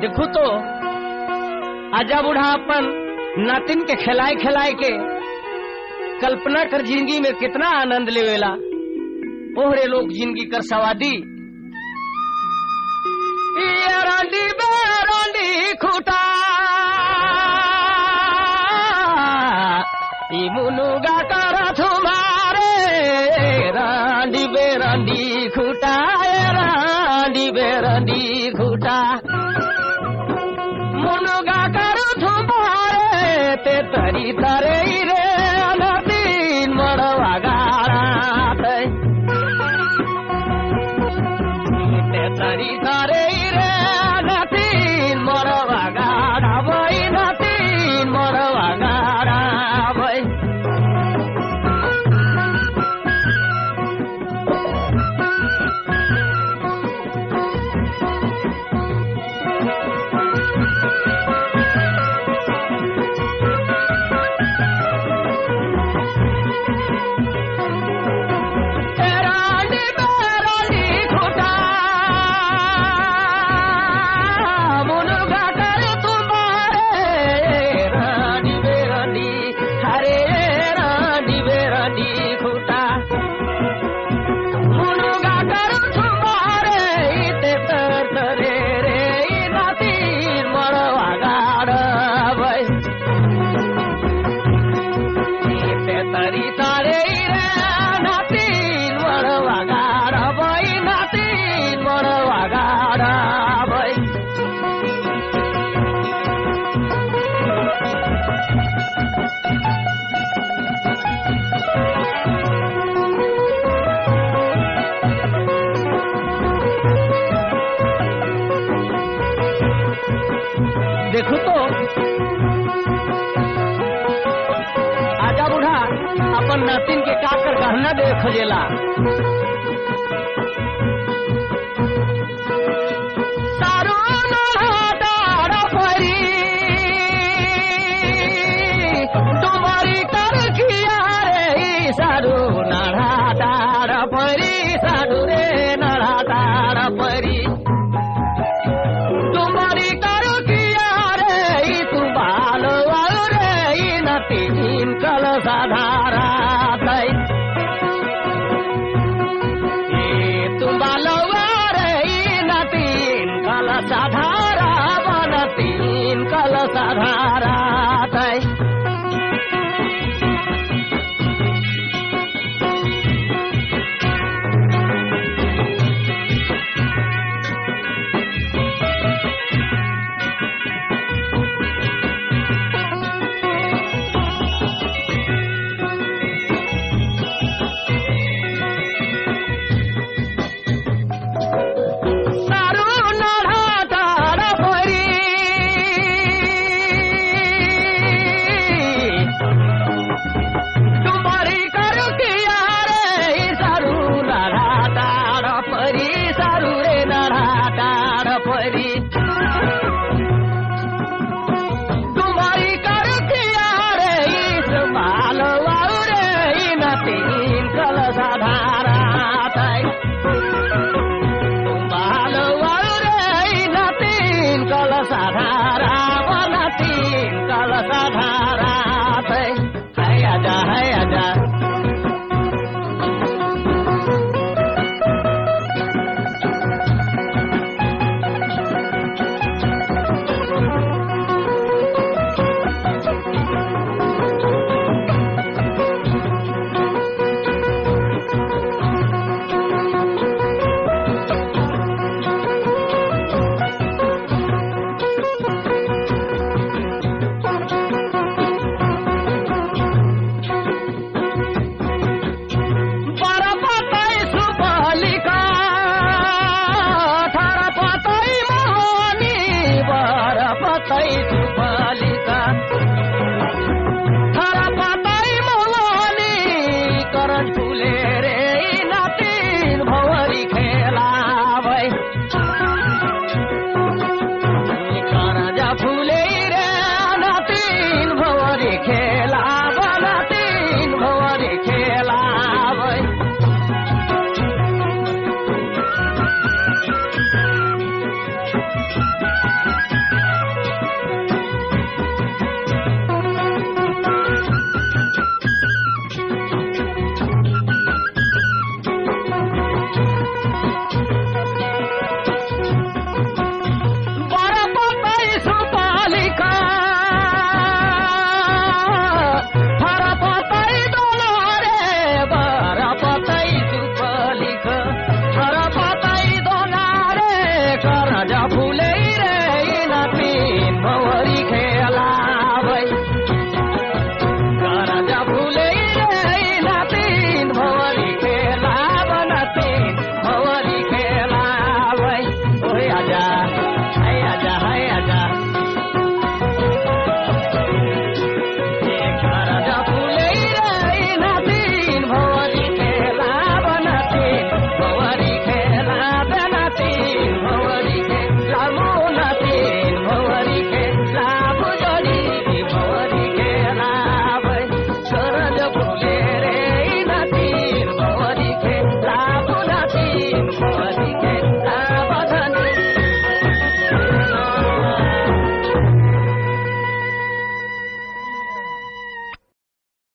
देखो तो आजा बुढ़ापन नातिन के खिलाए खिलाए के कल्पना कर जिंदगी में कितना आनंद लेवेला। ओहरे लोग जिंदगी कर सवादी रांडी बेरांडी खूटा मुनुगा कर तुम्हारे रांडी बेरांडी खूटा रांडी बेरांडी खूटा मुनुगा कर तुम्हारे ते तरी तरे रे अनदीन मड़वा गाड़ा ते तरी तरे रे अनदीन मड़वा गाड़ा भाई नदीन मड़वा गाड़ा भाई। देखो तो आजा बूढ़ा अपन नातिन के काकर गहना दे खोजेला। सारो नाड़ा परी तुम्हारी कर किया रे सारो नाड़ा परी साधु रे नाड़ा परी कल साधारा तुम बालवार नतीन कल साधारा बनतीन कल साधारा